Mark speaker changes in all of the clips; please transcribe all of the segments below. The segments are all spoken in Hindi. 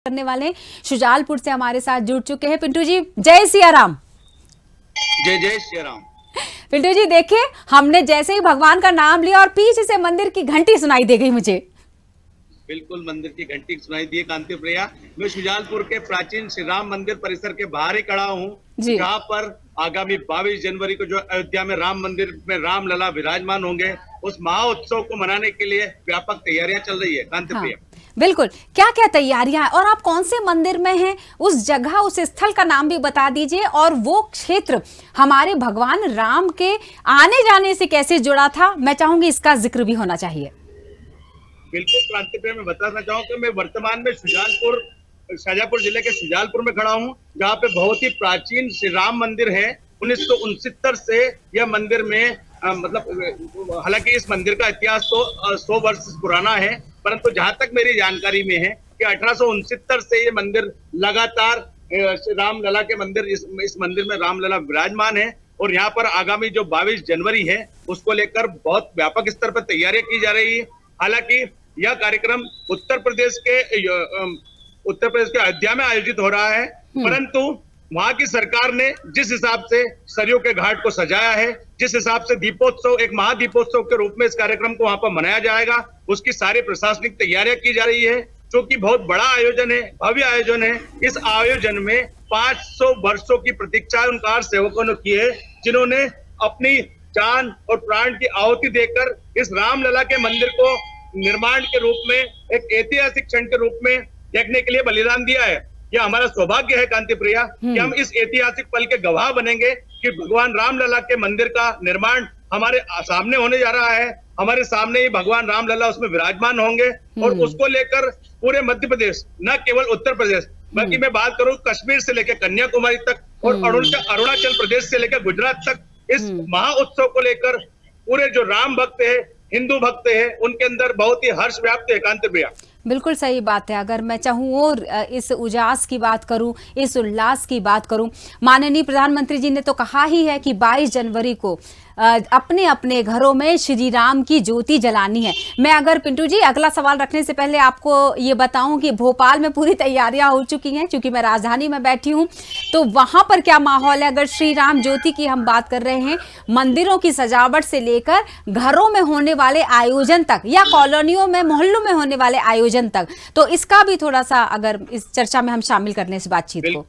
Speaker 1: करने वाले शुजालपुर से हमारे साथ जुड़ चुके हैं। पिंटू जी, जय सिया राम।
Speaker 2: जय जय श्री राम।
Speaker 1: पिंटू जी देखिए, हमने जैसे ही भगवान का नाम लिया और पीछे से मंदिर की घंटी सुनाई दे गई मुझे।
Speaker 2: बिल्कुल मंदिर की घंटी सुनाई दी कांति प्रिया। मैं शुजालपुर के प्राचीन श्री राम मंदिर परिसर के बाहर ही खड़ा हूँ, जहाँ पर आगामी 22 जनवरी को जो अयोध्या में राम मंदिर में राम लला विराजमान होंगे, उस महोत्सव को मनाने के लिए व्यापक तैयारियां चल रही है कांति प्रिया।
Speaker 1: बिल्कुल, क्या क्या तैयारियां हैं और आप कौन से मंदिर में हैं, उस जगह उस स्थल का नाम भी बता दीजिए, और वो क्षेत्र हमारे भगवान राम के आने जाने से कैसे जुड़ा था, मैं चाहूंगी इसका जिक्र भी होना चाहिए।
Speaker 2: बिल्कुल क्रांति प्रिया, मैं बताना चाहूंगा मैं वर्तमान में शाजापुर जिले के शुजालपुर में खड़ा हूँ, जहाँ पे बहुत ही प्राचीन श्री राम मंदिर है। 1969 से यह मंदिर में हालांकि इस मंदिर का इतिहास तो 100 वर्ष पुराना है, परंतु जहां तक मेरी जानकारी में है कि 1869 से ये मंदिर लगातार राम लला के मंदिर इस मंदिर में राम लला विराजमान है। और यहाँ पर आगामी जो 22 जनवरी है उसको लेकर बहुत व्यापक स्तर पर तैयारियां की जा रही है। हालांकि यह कार्यक्रम उत्तर प्रदेश के अयोध्या में आयोजित हो रहा है, परंतु वहां की सरकार ने जिस हिसाब से सरयू के घाट को सजाया है, जिस हिसाब से दीपोत्सव एक महादीपोत्सव के रूप में इस कार्यक्रम को वहां पर मनाया जाएगा, उसकी सारी प्रशासनिक तैयारियां की जा रही है, जो कि बहुत बड़ा आयोजन है, भव्य आयोजन है। इस आयोजन में 500 वर्षों की प्रतीक्षा उन कार सेवकों ने की है, जिन्होंने अपनी जान और प्राण की आहुति देकर इस रामलला के मंदिर को निर्माण के रूप में एक ऐतिहासिक क्षण के रूप में देखने के लिए बलिदान दिया है। यह हमारा सौभाग्य है कांति प्रिया कि हम इस ऐतिहासिक पल के गवाह बनेंगे कि भगवान रामलला के मंदिर का निर्माण हमारे सामने होने जा रहा है। हमारे सामने ही भगवान रामलला उसमें विराजमान होंगे और उसको लेकर पूरे मध्य प्रदेश, न केवल उत्तर प्रदेश बल्कि मैं बात करूं कश्मीर से लेकर कन्याकुमारी तक और अरुणाचल प्रदेश से लेकर गुजरात तक, इस महाउत्सव को लेकर पूरे जो राम भक्त है, हिंदू भक्त है, उनके अंदर बहुत ही हर्ष व्याप्त है कांति प्रिया।
Speaker 1: बिल्कुल सही बात है। अगर मैं चाहूँ और इस उजास की बात करूं, इस उल्लास की बात करूं, माननीय प्रधानमंत्री जी ने तो कहा ही है कि 22 जनवरी को अपने अपने घरों में श्री राम की ज्योति जलानी है। मैं अगर पिंटू जी अगला सवाल रखने से पहले आपको ये बताऊं कि भोपाल में पूरी तैयारियां हो चुकी हैं, क्योंकि मैं राजधानी में बैठी हूं, तो वहां पर क्या माहौल है? अगर श्री राम ज्योति की हम बात कर रहे हैं, मंदिरों की सजावट से लेकर घरों में होने वाले आयोजन तक या कॉलोनियों में मोहल्लों में होने वाले आयोजन तक, तो इसका भी थोड़ा सा अगर इस चर्चा में हम शामिल करने इस बातचीत को।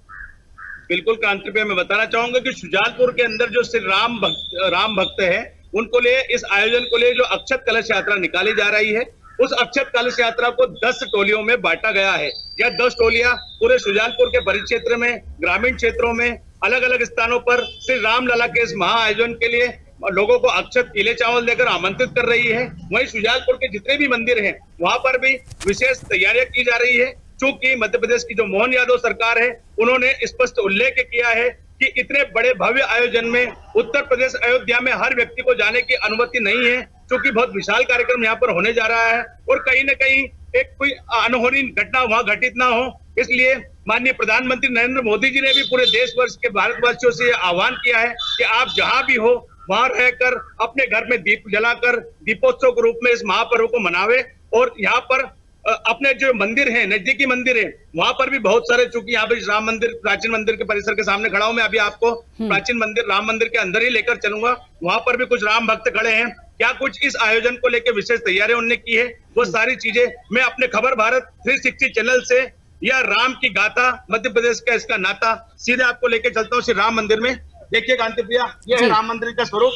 Speaker 2: बिल्कुल क्रांति पे मैं बताना चाहूंगा कि शुजालपुर के अंदर जो श्री राम भक्त है, उनको लिए इस आयोजन को लिए जो अक्षत कलश यात्रा निकाली जा रही है, उस अक्षत कलश यात्रा को 10 टोलियों में बांटा गया है। यह 10 टोलियां पूरे शुजालपुर के परिक्षेत्र में, ग्रामीण क्षेत्रों में, अलग अलग स्थानों पर श्री रामलला के इस महा आयोजन के लिए लोगों को अक्षत केले चावल देकर आमंत्रित कर रही है। वहीं शुजालपुर के जितने भी मंदिर हैं, वहां पर भी विशेष तैयारियां की जा रही है। चूंकि मध्य प्रदेश की जो मोहन यादव सरकार है, उन्होंने स्पष्ट उल्लेख किया है कि इतने बड़े भव्य आयोजन में उत्तर प्रदेश अयोध्या में हर व्यक्ति को जाने की अनुमति नहीं है, क्योंकि बहुत विशाल कार्यक्रम यहाँ पर होने जा रहा है और कहीं न कहीं एक कोई अनहोनी घटना वहां घटित ना हो, इसलिए माननीय प्रधानमंत्री नरेंद्र मोदी जी ने भी पूरे देशवर्ष के भारतवासियों से आह्वान किया है कि आप जहां भी हो वहां रहकर अपने घर में दीप जलाकर दीपोत्सव के रूप में इस महापर्व को मनावे। और यहाँ पर अपने जो मंदिर है, नजदीकी मंदिर है, वहां पर भी बहुत सारे, चूंकि यहाँ पे राम मंदिर, प्राचीन मंदिर के परिसर के सामने खड़ा हूं मैं, अभी आपको प्राचीन मंदिर राम मंदिर के अंदर ही लेकर चलूंगा। वहां पर भी कुछ राम भक्त खड़े हैं। क्या कुछ इस आयोजन को लेकर विशेष तैयारियां उन्होंने की है, वो सारी चीजें मैं अपने खबर भारत 360 चैनल से या राम की गाथा, मध्य प्रदेश का इसका नाता, सीधे आपको लेके चलता हूँ श्री राम मंदिर में। देखिए कांति प्रिया, यह है राम मंदिर का स्वरूप,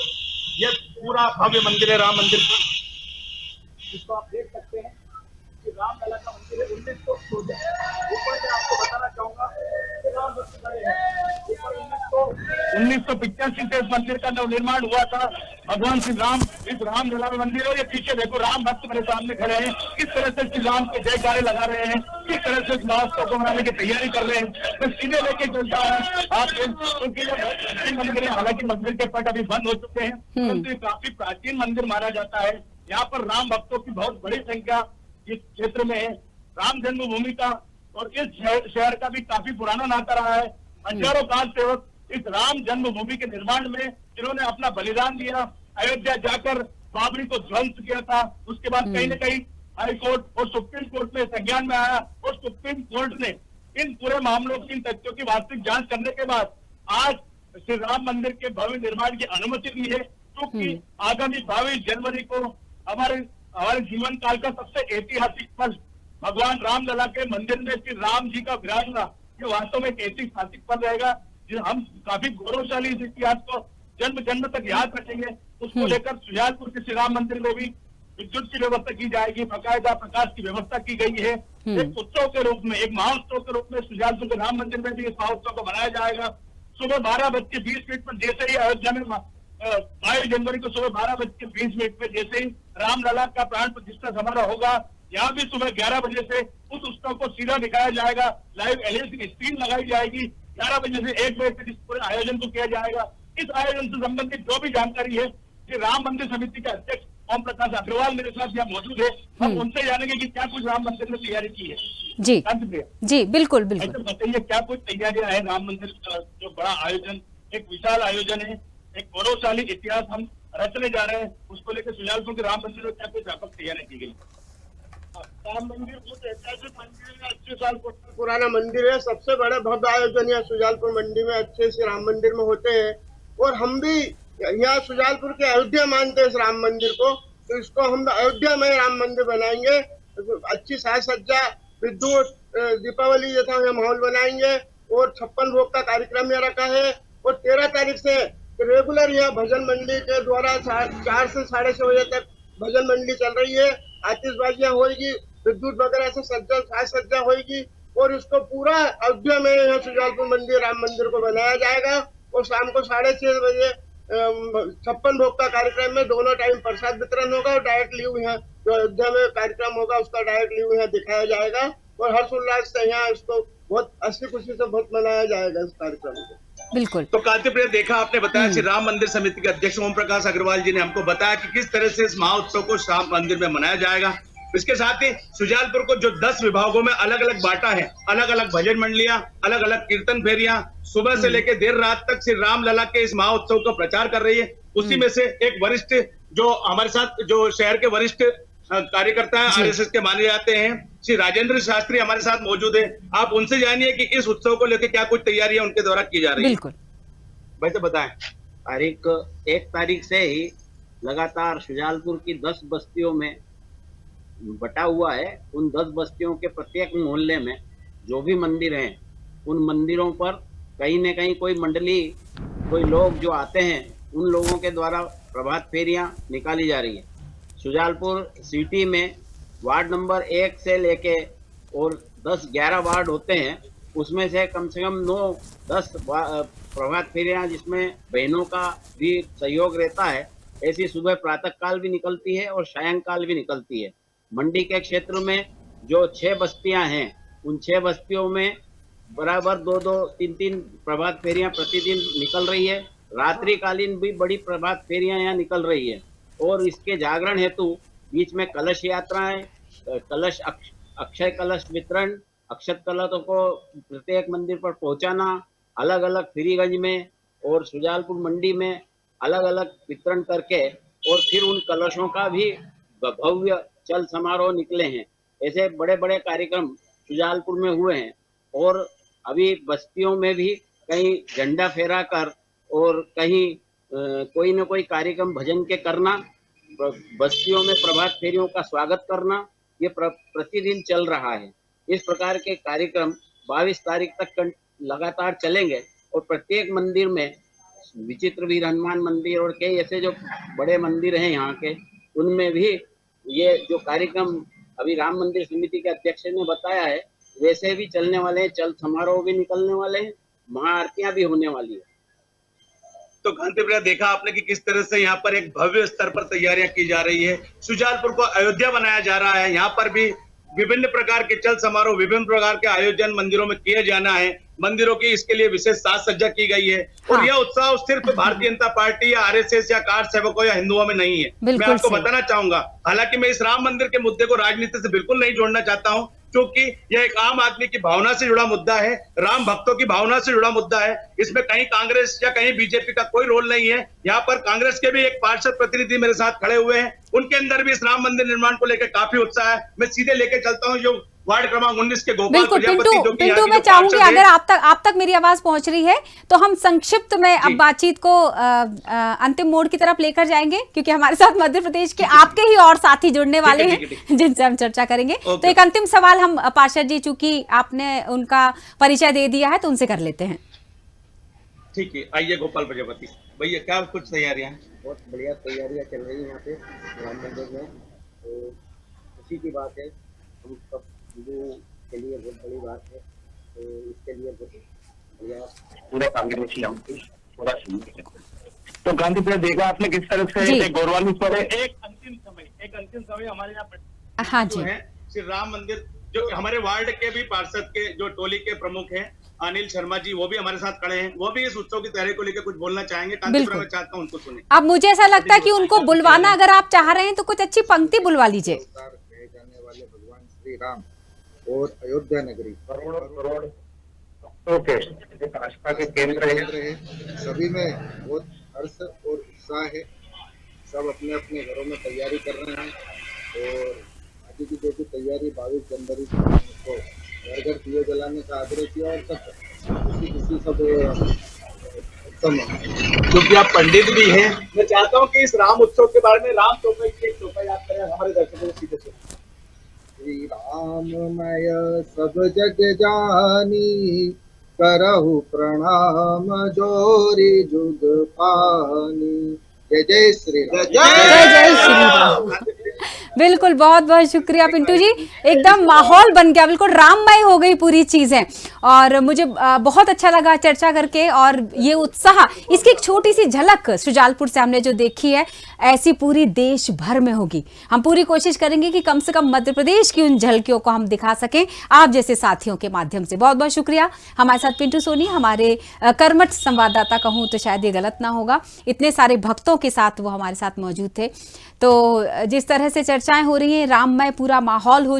Speaker 2: यह पूरा भव्य मंदिर है राम मंदिर का, जिसको आप देख सकते हैं। रामलला का मंदिर है। 1916 से आपको बताना चाहूंगा 1985 से इस मंदिर का नवनिर्माण हुआ था। भगवान श्री राम इस रामलला में मंदिर, और ये पीछे देखो राम भक्त मेरे सामने खड़े हैं, किस तरह से श्री राम के जयकारे लगा रहे हैं, किस तरह से इस महोत्सव को मनाने की तैयारी कर रहे हैं। मैं सीधे लेके चलता हूँ आप, क्योंकि मंदिर है, हालांकि मंदिर के पट अभी बंद हो चुके हैं, परंतु ये काफी प्राचीन मंदिर माना जाता है। यहाँ पर राम भक्तों की बहुत बड़ी संख्या इस क्षेत्र में है। राम जन्मभूमि का और इस शहर का भी काफी पुराना नाता रहा है। हजारों काल सेवक इस राम जन्मभूमि के निर्माण में जिन्होंने अपना बलिदान दिया, अयोध्या जाकर बाबरी को ध्वंस किया था, उसके बाद कहीं न कहीं
Speaker 3: हाई कोर्ट और सुप्रीम कोर्ट में संज्ञान में आया और सुप्रीम कोर्ट ने इन पूरे मामलों की, इन तथ्यों की वास्तविक जांच करने के बाद आज श्री राम मंदिर के भव्य निर्माण की अनुमति दी है, क्योंकि आगामी 22 जनवरी को हमारे जीवन काल का सबसे ऐतिहासिक पल भगवान रामलला के मंदिर में श्री राम जी का विराजना, ये वास्तव में एक ऐतिहासिक पल रहेगा, जो हम काफी गौरवशाली इस इतिहास को जन्म जन्म तक याद रखेंगे। उसको लेकर सुजालपुर के श्री राम मंदिर में भी विद्युत की व्यवस्था की जाएगी, बाकायदा प्रकाश की व्यवस्था की गई है। एक उत्सव के रूप में, एक महोत्सव के रूप में सुजालपुर के राम मंदिर में भी इस महोत्सव को मनाया जाएगा। सुबह 12:20 पर जैसे ही अयोध्या में 22 जनवरी को सुबह 12:20 पर जैसे ही रामलला का प्राण प्रतिष्ठा समारोह होगा, यहाँ भी सुबह 11 बजे से उस उत्सव को सीधा दिखाया जाएगा। लाइव एलईडी की स्क्रीन लगाई जाएगी। 11 बजे से 1 बजे तक इस पूरे आयोजन को किया जाएगा। इस आयोजन से संबंधित जो भी जानकारी है, कि राम मंदिर समिति के अध्यक्ष ओम प्रकाश अग्रवाल मेरे साथ यहाँ मौजूद है, हम उनसे जानेंगे कि क्या कुछ राम मंदिर में तैयारी की है।
Speaker 1: जी बिल्कुल बिल्कुल।
Speaker 3: ऐसे बताइए क्या कुछ तैयारियां है राम मंदिर का, जो बड़ा आयोजन, एक विशाल आयोजन है, एक गौरवशाली इतिहास हम रचने जा रहे हैं, उसको लेकर सुजालपुर के राम मंदिर में क्या कुछ व्यापक तैयारी की गई?
Speaker 4: राम मंदिर बहुत ऐतिहासिक मंदिर है, 80 साल पुराना मंदिर है। सबसे बड़ा भव्य आयोजन यहाँ सुजालपुर मंडी में अच्छे से राम मंदिर में होते हैं, और हम भी यहाँ सुजालपुर के अयोध्या मानते हैं इस राम मंदिर को, तो इसको हम अयोध्या में राम मंदिर बनाएंगे। अच्छी साज सज्जा, विद्युत, दीपावली जैसा यहाँ माहौल बनाएंगे, और 56 भोग का कार्यक्रम यहाँ रखा है। और 13 तारीख से रेगुलर यहाँ भजन मंडली के द्वारा 4 से 6:30 बजे तक भजन मंडली चल रही है। आतिशबाजियां होगी, विद्युत वगैरह से साज सज्जा होगी, और इसको पूरा अयोध्या में यहाँ सुजालपुर मंदिर राम मंदिर को बनाया जाएगा। और शाम को 6:30 बजे 56 भोग का कार्यक्रम में दोनों टाइम प्रसाद वितरण होगा, और डायरेक्ट लीव यहाँ जो अयोध्या में कार्यक्रम होगा उसका डायरेक्ट लीव यहाँ दिखाया जाएगा। और हर्षोल्लास से यहाँ इसको बहुत हंसी खुशी से बहुत मनाया जाएगा इस कार्यक्रम को।
Speaker 1: बिल्कुल।
Speaker 2: तो कांतिप्रिय, देखा आपने बताया श्री राम मंदिर समिति के अध्यक्ष ओम प्रकाश अग्रवाल जी ने हमको बताया कि किस तरह से इस महोत्सव को राम मंदिर में मनाया जाएगा। इसके साथ ही सुजालपुर को जो 10 विभागों में अलग अलग बांटा है, अलग अलग भजन मंडलियां, अलग अलग कीर्तन फेरियां सुबह से लेकर देर रात तक श्री रामलला के इस महोत्सव का प्रचार कर रही है। उसी में से एक वरिष्ठ जो हमारे साथ जो शहर के वरिष्ठ कार्यकर्ता है, आरएसएस के माने जाते हैं, श्री राजेंद्र शास्त्री हमारे साथ मौजूद है। आप उनसे जानिए कि इस उत्सव को लेकर क्या कुछ तैयारियां उनके द्वारा की जा रही है।
Speaker 1: बिल्कुल,
Speaker 2: वैसे बताएं।
Speaker 5: तारीख 1 तारीख से ही लगातार सुजालपुर की 10 बस्तियों में बटा हुआ है। उन 10 बस्तियों के प्रत्येक मोहल्ले में जो भी मंदिर हैं, उन मंदिरों पर कहीं न कहीं कोई मंडली, कोई लोग जो आते हैं, उन लोगों के द्वारा प्रभात फेरियां निकाली जा रही है। सुजालपुर सिटी में वार्ड नंबर 1 से लेके और 10-11 वार्ड होते हैं, उसमें से कम 9-10 प्रभात फेरियां जिसमें बहनों का भी सहयोग रहता है, ऐसी सुबह प्रातः काल भी निकलती है और सायंकाल भी निकलती है। मंडी के क्षेत्र में जो 6 बस्तियां हैं, उन 6 बस्तियों में बराबर 2-2, 3-3 प्रभात फेरियां प्रतिदिन निकल रही है। रात्रिकालीन भी बड़ी प्रभात फेरियां यहाँ निकल रही है। और इसके जागरण हेतु बीच में कलश यात्राएं, कलश अक्षय कलश वितरण, अक्षत कलशों को प्रत्येक मंदिर पर पहुंचाना, अलग अलग फ्रीगंज में और सुजालपुर मंडी में अलग अलग वितरण करके, और फिर उन कलशों का भी भव्य चल समारोह निकले हैं। ऐसे बड़े बड़े कार्यक्रम सुजालपुर में हुए हैं। और अभी बस्तियों में भी कहीं झंडा फहरा कर और कहीं कोई न कोई कार्यक्रम भजन के करना, बस्तियों में प्रभात फेरियों का स्वागत करना, ये प्रतिदिन चल रहा है। इस प्रकार के कार्यक्रम 22 तारीख तक लगातार चलेंगे। और प्रत्येक मंदिर में, विचित्र वीर हनुमान मंदिर और कई ऐसे जो बड़े मंदिर हैं यहाँ के, उनमें भी ये जो कार्यक्रम अभी राम मंदिर समिति के अध्यक्ष ने बताया है, वैसे भी चलने वाले हैं। चल समारोह भी निकलने वाले हैं, महाआरतियां भी होने वाली है।
Speaker 2: तो कांतिप्रिया, देखा आपने कि किस तरह से यहाँ पर एक भव्य स्तर पर तैयारियां की जा रही है। सुजालपुर को अयोध्या बनाया जा रहा है। यहाँ पर भी विभिन्न प्रकार के चल समारोह, विभिन्न प्रकार के आयोजन मंदिरों में किए जाना है। मंदिरों की इसके लिए विशेष साज सज्जा की गई है। और यह उत्साह सिर्फ भारतीय जनता पार्टी या आरएसएस या कार सेवकों या हिंदुओं में नहीं है। मैं आपको बताना चाहूंगा, हालांकि मैं इस राम मंदिर के मुद्दे को राजनीति से बिल्कुल नहीं जोड़ना चाहता हूं, क्योंकि यह एक आम आदमी की भावना से जुड़ा मुद्दा है, राम भक्तों की भावना से जुड़ा मुद्दा है। इसमें कहीं कांग्रेस या कहीं बीजेपी का कोई रोल नहीं है। यहाँ पर कांग्रेस के भी एक पार्षद प्रतिनिधि मेरे साथ खड़े हुए हैं, उनके अंदर भी इस राम मंदिर निर्माण को लेकर काफी उत्साह है। मैं सीधे लेके चलता हूँ जो वार्ड क्रमांक 19 के गोपाल
Speaker 1: बिल्कुल
Speaker 2: प्रजापति, जो कि यहाँ
Speaker 1: पिंटू
Speaker 2: की
Speaker 1: मैं
Speaker 2: जो
Speaker 1: चाहूंगी
Speaker 2: पार्षद
Speaker 1: अगर
Speaker 2: हैं।
Speaker 1: आप तक मेरी आवाज पहुंच रही है तो हम संक्षिप्त में अब
Speaker 2: जी।
Speaker 1: बातचीत को अंतिम मोड़ की तरफ लेकर जाएंगे, क्योंकि हमारे साथ मध्य प्रदेश के आपके ही और साथी जुड़ने वाले
Speaker 2: ठीक है,
Speaker 1: हैं जिनसे हम चर्चा करेंगे।
Speaker 2: ओके।
Speaker 1: तो एक अंतिम सवाल हम पार्षद जी, चूंकि आपने उनका परिचय दे दिया है तो उनसे कर लेते हैं।
Speaker 2: ठीक है, आइए गोपाल प्रजापति भैया, क्या कुछ तैयारियां हैं?
Speaker 5: बहुत बढ़िया तैयारियां चल रही हैं यहाँ पे राम मंदिर में। तो खुशी की बात है, हम सब हिंदुओं के लिए बहुत बड़ी बात है। तो इसके लिए बहुत बढ़िया
Speaker 3: पूरे कांग्रेसी हम पूरा सहयोग है। तो गांधी प्रिया देखा आपने किस तरह से
Speaker 1: जी।
Speaker 3: गौरवान्वित पर एक अंतिम समय हमारे यहाँ पे
Speaker 1: हाँ
Speaker 2: जो
Speaker 1: जी,
Speaker 2: है श्री राम मंदिर, जो हमारे वार्ड के भी पार्षद के जो टोली के प्रमुख हैं अनिल शर्मा जी, वो भी हमारे साथ खड़े हैं। वो भी इस उत्सव की तैयारी को लेकर कुछ बोलना चाहेंगे। कांतिपुरा में चाहता हूँ उनको सुने।
Speaker 1: अब मुझे ऐसा लगता है कि उनको बुलवाना अगर आप चाह रहे हैं तो कुछ अच्छी पंक्ति बुलवा लीजिए।
Speaker 6: कहे जाने वाले भगवान श्री राम और अयोध्या नगरी
Speaker 3: करोड़ ओके आस्था के केंद्र है।
Speaker 6: सभी में बहुत हर्ष और उत्साह है। सब अपने अपने घरों में तैयारी कर रहे हैं और आगे की जो भी तैयारी 22 जनवरी को घर घर दिए जलाने का आग्रह किया और सब किसी सब उत्तम है।
Speaker 2: क्योंकि आप पंडित भी हैं, मैं चाहता हूँ कि इस राम उत्सव के बारे में राम टोपे की एक टोपा याद करें हमारे दर्शकों को सीधे से।
Speaker 6: श्री राममय सब जग जानी, करहु प्रणाम जोरी जुग पानी। जय जय श्री राम।
Speaker 1: जय जय श्री राम। बिल्कुल, बहुत बहुत शुक्रिया पिंटू जी, एकदम माहौल बन गया, बिल्कुल राममय हो गई पूरी चीजें। और मुझे बहुत अच्छा लगा चर्चा करके, और ये उत्साह, इसकी एक छोटी सी झलक शुजालपुर से हमने जो देखी है, ऐसी पूरी देश भर में होगी। हम पूरी कोशिश करेंगे कि कम से कम मध्य प्रदेश की उन झलकियों को हम दिखा सकें आप जैसे साथियों के माध्यम से। बहुत बहुत शुक्रिया। हमारे साथ पिंटू सोनी, हमारे कर्मठ संवाददाता कहूँ तो शायद ये गलत ना होगा, इतने सारे भक्तों के साथ वो हमारे साथ मौजूद थे। तो जिस तरह से चर्चाएं हो रही हैं, राममय पूरा माहौल हो